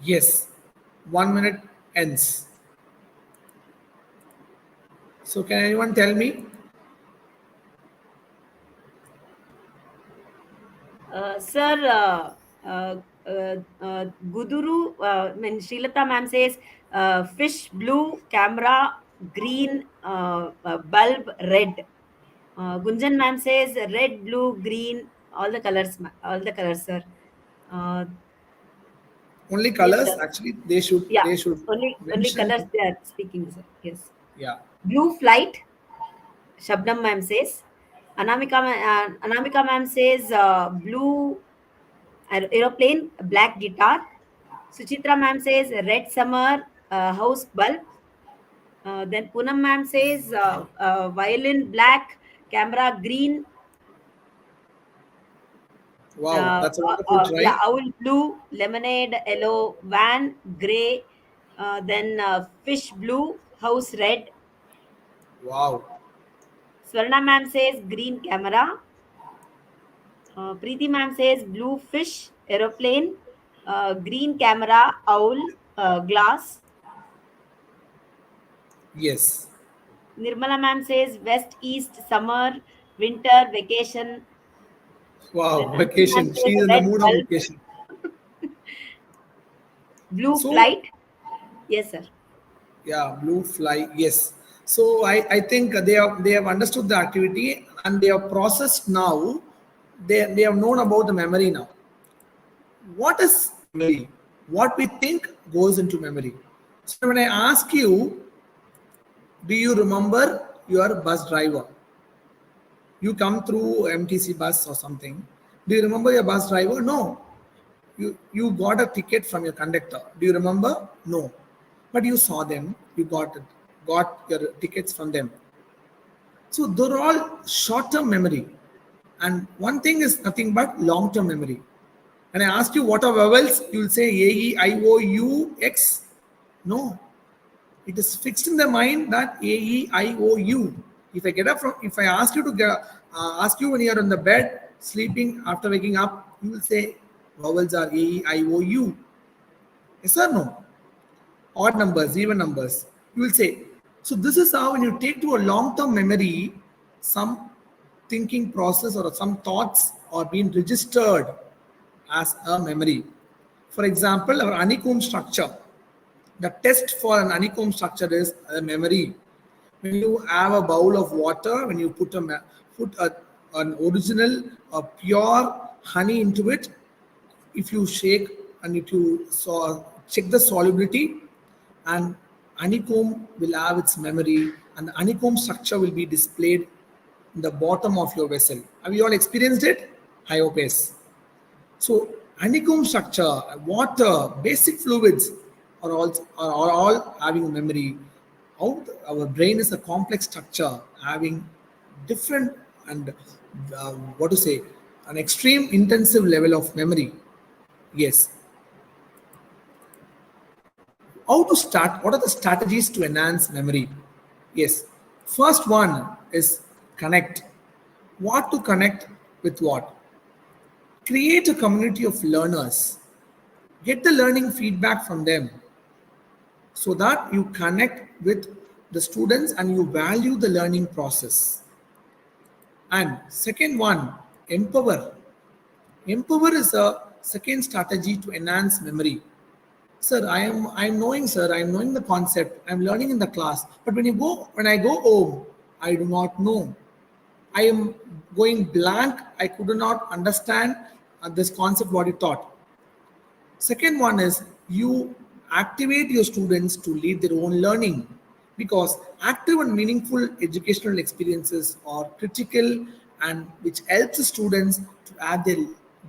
[SPEAKER 2] Yes, 1 minute ends. So can anyone tell me?
[SPEAKER 3] Sir, Guduru, Srilata ma'am says fish blue, camera green, bulb red. Gunjan ma'am says red, blue, green, all the colors, all the colors, sir. Uh,
[SPEAKER 2] Only
[SPEAKER 3] yes,
[SPEAKER 2] colors.
[SPEAKER 3] sir.
[SPEAKER 2] Actually, they should
[SPEAKER 3] Only
[SPEAKER 2] mention.
[SPEAKER 3] colors they are speaking, sir. Yes.
[SPEAKER 2] Yeah.
[SPEAKER 3] Blue flight, Shabnam ma'am says. Anamika ma'am says blue aeroplane, black guitar. Suchitra ma'am says red summer, house bulb. Then Poonam ma'am says violin black, camera green,
[SPEAKER 2] Wow, that's a wonderful
[SPEAKER 3] yeah,
[SPEAKER 2] try.
[SPEAKER 3] owl blue, lemonade yellow, van gray, then fish blue, house red.
[SPEAKER 2] Wow.
[SPEAKER 3] Swarna ma'am says green camera. Preeti ma'am says blue fish, aeroplane, green camera, owl, glass.
[SPEAKER 2] Yes.
[SPEAKER 3] Nirmala ma'am says west, east, summer, winter, vacation. Then
[SPEAKER 2] Wow.
[SPEAKER 3] Anju ma'am
[SPEAKER 2] Vacation.
[SPEAKER 3] says
[SPEAKER 2] She's in the
[SPEAKER 3] red
[SPEAKER 2] mood of
[SPEAKER 3] bulb,
[SPEAKER 2] vacation.
[SPEAKER 3] blue
[SPEAKER 2] So
[SPEAKER 3] flight. Yes, sir.
[SPEAKER 2] Yeah, blue fly. Yes. So I think they have understood the activity and they have processed now. They have known about the memory now. What is memory? What we think goes into memory. So when I ask you, do you remember your bus driver? You come through MTC bus or something. Do you remember your bus driver? No. You got a ticket from your conductor. Do you remember? No. But you saw them. You got your tickets from them. So they're all short-term memory. And one thing is nothing but long-term memory. When I ask you what are vowels, you will say A, E, I, O, U, X. No. It is fixed in the mind that A, E, I, O, U. If I ask you to ask you when you are on the bed, sleeping, after waking up, you will say vowels are A, E, I, O, U. Yes or no? Odd numbers, even numbers. You will say. So this is how when you take to a long-term memory, some thinking process or some thoughts are being registered as a memory. For example, our honeycomb structure. The test for an honeycomb structure is a memory. When you have a bowl of water, when you an original, a pure honey into it, if you shake and if you check the solubility, and honeycomb will have its memory, and the honeycomb structure will be displayed in the bottom of your vessel. Have you all experienced it? I hope yes. So honeycomb structure, water, basic fluids are all having memory. Our brain is a complex structure having different and what to say, an extreme intensive level of memory. Yes. How to start? What are the strategies to enhance memory? Yes. First one is connect. What to connect with what? Create a community of learners. Get the learning feedback from them so that you connect with the students and you value the learning process. And second one, empower. Empower is a second strategy to enhance memory. Sir, I'm knowing the concept, I'm learning in the class, but when I go home, I do not know. I am going blank. I could not understand this concept what you taught. Second one is you activate your students to lead their own learning, because active and meaningful educational experiences are critical and which helps the students to have their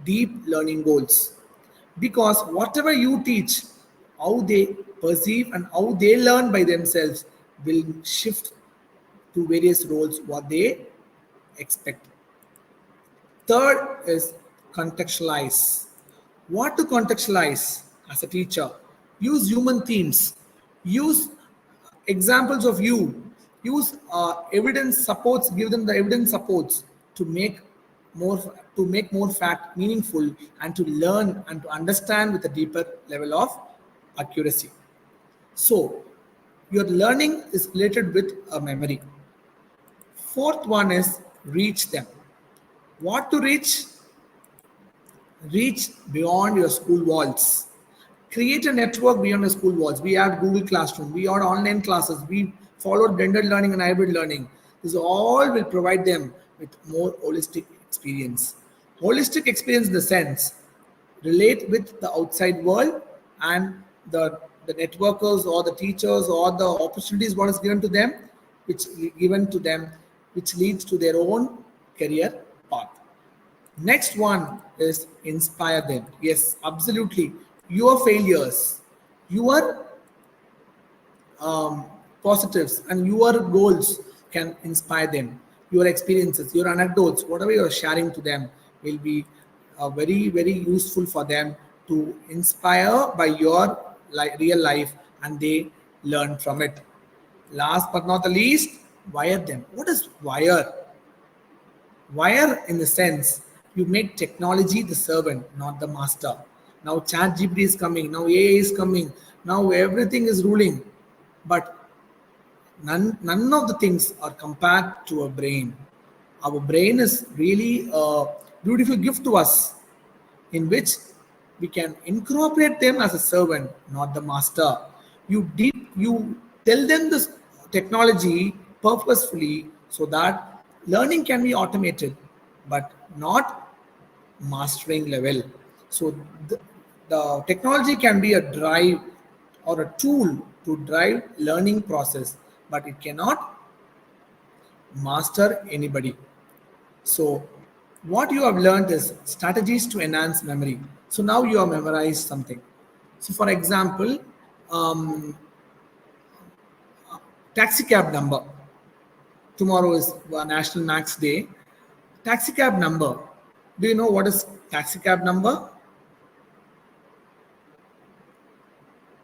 [SPEAKER 2] deep learning goals. Because whatever you teach, how they perceive and how they learn by themselves will shift to various roles what they expect. Third is contextualize. What to contextualize as a teacher? Use human themes. Use examples of you. Use evidence supports. Give them the evidence supports to make more fact meaningful and to learn and to understand with a deeper level of accuracy. So your learning is related with a memory. Fourth one is reach them. What to reach? Reach beyond your school walls. Create a network beyond the school walls. We have Google Classroom, we have online classes, we followed blended learning and hybrid learning. This all will provide them with more holistic experience. Holistic experience in the sense, relate with the outside world and the networkers or the teachers or the opportunities what is given to them, which leads to their own career path. Next one is inspire them. Yes, absolutely. Your failures, your um, positives, and your goals can inspire them. Your experiences, your anecdotes, whatever you're sharing to them will be very, very useful for them to inspire by your real life and they learn from it. Last but not the least, wire them. What is wire? Wire in the sense you make technology the servant, not the master. Now chat GPT is coming, now AI is coming, now everything is ruling. But none of the things are compared to a brain. Our brain is really a beautiful gift to us in which we can incorporate them as a servant, not the master. You Tell them this technology purposefully so that learning can be automated, but not mastering level. So the technology can be a drive or a tool to drive learning process, but it cannot master anybody. So what you have learned is strategies to enhance memory. So now you have memorized something. So for example, um, taxi cab number. Tomorrow is National Max Day. Taxi cab number. Do you know what is taxi cab number?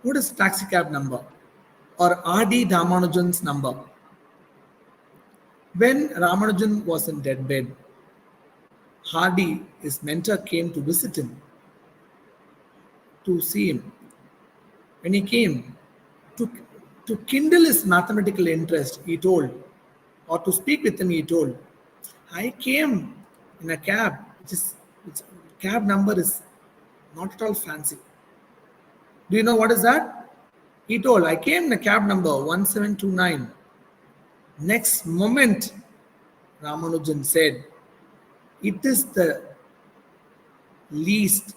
[SPEAKER 2] What is taxi cab number? Or R.D. Ramanujan's number? When Ramanujan was in deathbed, Hardy, his mentor, came to visit him, to see him. When he came to, to kindle his mathematical interest, he told, or to speak with him, he told, I came in a cab, which cab number is not at all fancy. Do you know what is that? He told, I came in a cab number 1729. Next moment, Ramanujan said, it is the least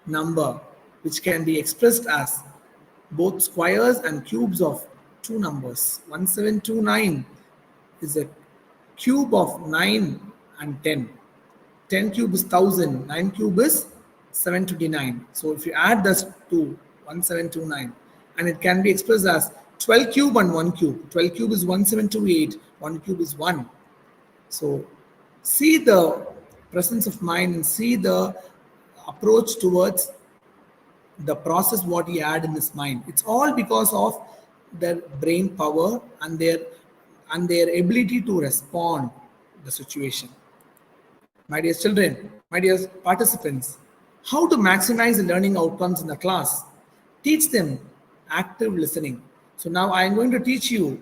[SPEAKER 2] number which can be expressed as both squares and cubes of two numbers. 1729 is a cube of 9 and 10. 10 cube is 1000, 9 cube is 729. So if you add this to 1729, and it can be expressed as 12 cube and 1 cube. 12 cube is 1728, 1 cube is 1. So see the presence of mind and see the approach towards the process what he had in his mind. It's all because of their brain power and their ability to respond to the situation. My dear children, my dear participants, how to maximize the learning outcomes in the class? Teach them active listening. So now I am going to teach you,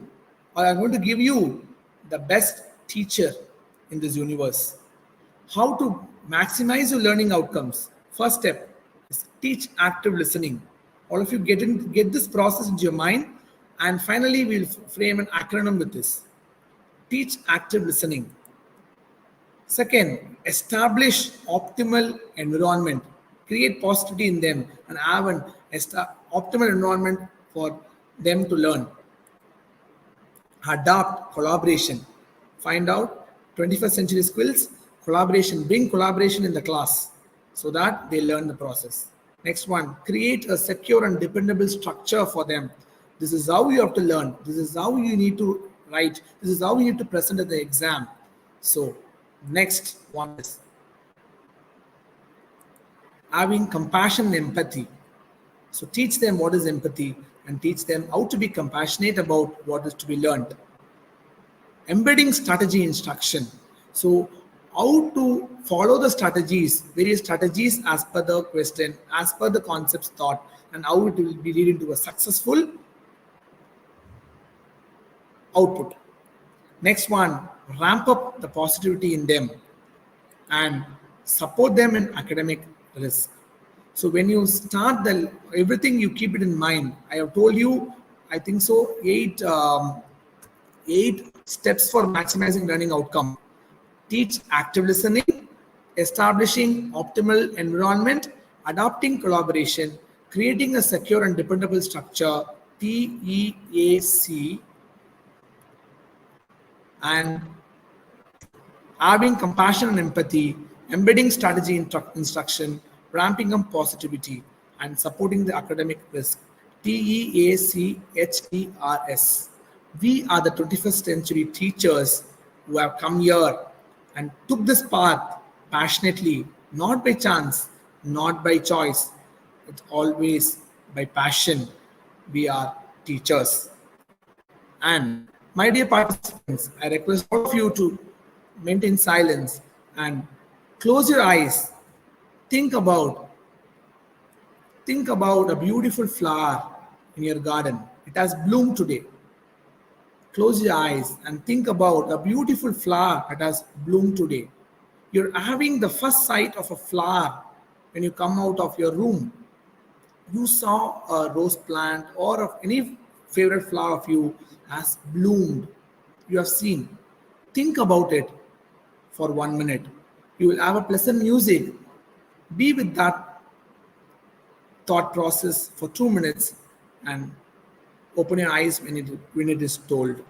[SPEAKER 2] or I'm going to give you the best teacher in this universe. How to maximize your learning outcomes? First step is teach active listening. All of you get this process into your mind, and finally we'll frame an acronym with this. Teach active listening. Second, establish optimal environment. Create positivity in them and have an optimal environment for them to learn. Adopt collaboration. Find out 21st century skills, collaboration. Bring collaboration in the class so that they learn the process. Next one, create a secure and dependable structure for them. This is how you have to learn. This is how you need to write. This is how you need to present at the exam. So next one is having compassion and empathy. So teach them what is empathy and teach them how to be compassionate about what is to be learned. Embedding strategy instruction. So how to follow the strategies, various strategies as per the question, as per the concepts taught, and how it will be leading to a successful output. Next one, ramp up the positivity in them and support them in academic risk. So when you start everything, you keep it in mind. I have told you, I think so, eight steps for maximizing learning outcome. Teach active listening, establishing optimal environment, adopting collaboration, creating a secure and dependable structure, TEAC, and having compassion and empathy, embedding strategy instruction, ramping up positivity, and supporting the academic risk. TEACHERS. We are the 21st century teachers who have come here and took this path passionately, not by chance, not by choice. It's always by passion. We are teachers. And my dear participants, I request all of you to maintain silence and close your eyes. Think about a beautiful flower in your garden. It has bloomed today. Close your eyes and think about a beautiful flower that has bloomed today. You're having the first sight of a flower when you come out of your room. You saw a rose plant or of any favorite flower of you has bloomed. You have seen. Think about it for 1 minute. You will have a pleasant music. Be with that thought process for 2 minutes and open your eyes when it is told.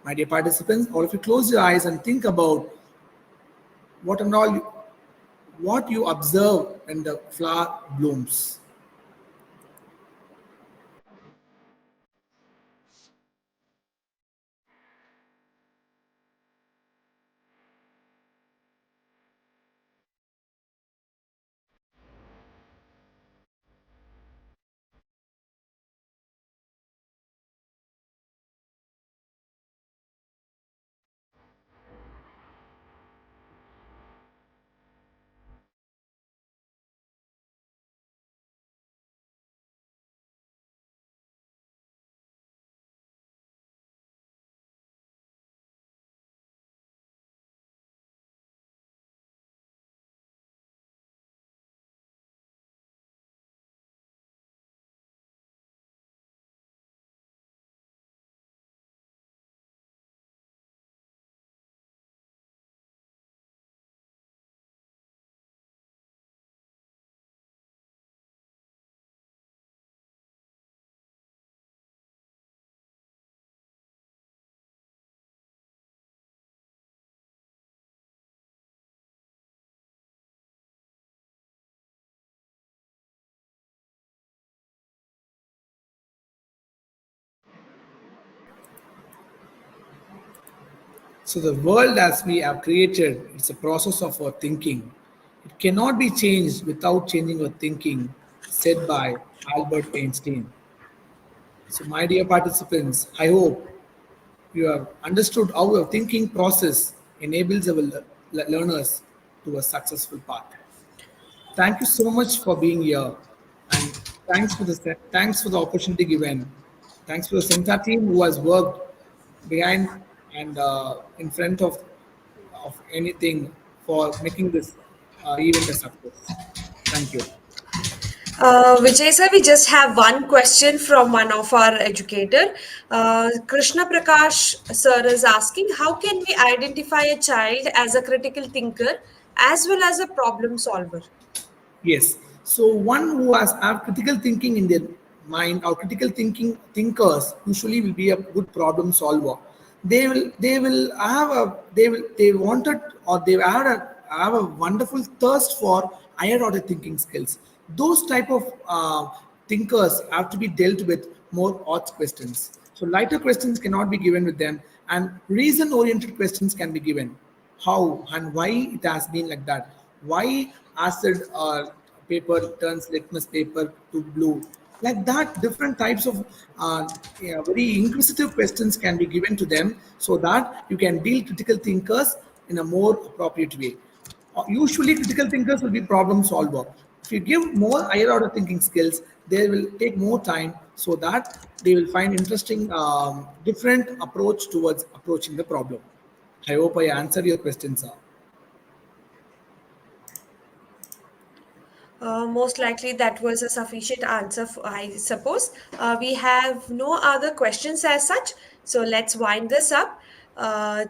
[SPEAKER 2] My dear participants, all of you close your eyes and think about what and all what you observe when the flower blooms. So the world as we have created, it's a process of our thinking. It cannot be changed without changing our thinking, said by Albert Einstein. So my dear participants, I hope you have understood how our thinking process enables our learners to a successful path. Thank you so much for being here, and thanks for the opportunity given. Thanks for the Centa team who has worked behind and in front of anything for making this event a success. Thank you.
[SPEAKER 1] Vijay sir, we just have one question from one of our educator. Krishna Prakash sir is asking, how can we identify a child as a critical thinker as well as a problem solver?
[SPEAKER 2] Yes. So one who has have critical thinking in their mind or critical thinking thinkers usually will be a good problem solver. They wanted or they have a wonderful thirst for higher order thinking skills. Those type of thinkers have to be dealt with more odd questions. So lighter questions cannot be given with them, and reason oriented questions can be given. How and why it has been like that? Why acid paper turns litmus paper to blue? Like that, different types of very inquisitive questions can be given to them so that you can deal critical thinkers in a more appropriate way. Usually, critical thinkers will be problem solver. If you give more higher order thinking skills, they will take more time so that they will find interesting, different approach towards approaching the problem. I hope I answered your question, sir.
[SPEAKER 1] Most likely that was a sufficient answer, I suppose. We have no other questions as such, so let's wind this up.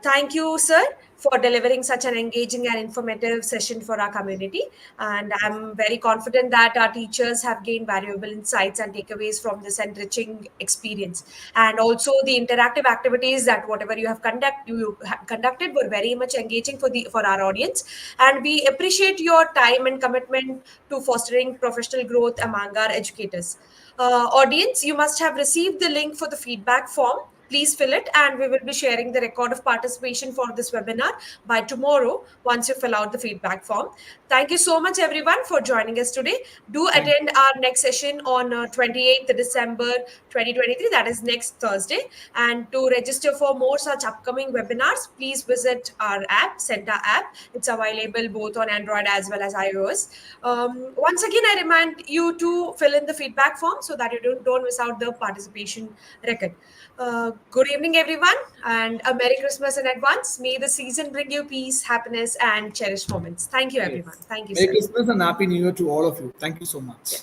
[SPEAKER 1] Thank you, sir, for delivering such an engaging and informative session for our community. And I'm very confident that our teachers have gained valuable insights and takeaways from this enriching experience. And also the interactive activities that whatever conducted were very much engaging for our audience. And we appreciate your time and commitment to fostering professional growth among our educators. Audience, you must have received the link for the feedback form. Please fill it, and we will be sharing the record of participation for this webinar by tomorrow once you fill out the feedback form. Thank you so much, everyone, for joining us today. Do
[SPEAKER 2] Thank
[SPEAKER 1] attend our next session on 28th December 2023, that is next Thursday. And to register for more such upcoming webinars, please visit our app, Centa app. It's available both on Android as well as iOS. Once again, I remind you to fill in the feedback form so that you don't miss out the participation record. Good evening, everyone, and a Merry Christmas in advance. May the season bring you peace, happiness, and cherished moments. Thank you,
[SPEAKER 2] you.
[SPEAKER 1] everyone.
[SPEAKER 2] Yes.
[SPEAKER 1] Thank you,
[SPEAKER 2] Merry
[SPEAKER 1] sir.
[SPEAKER 2] Christmas and Happy New Year to all of you. Thank you so much.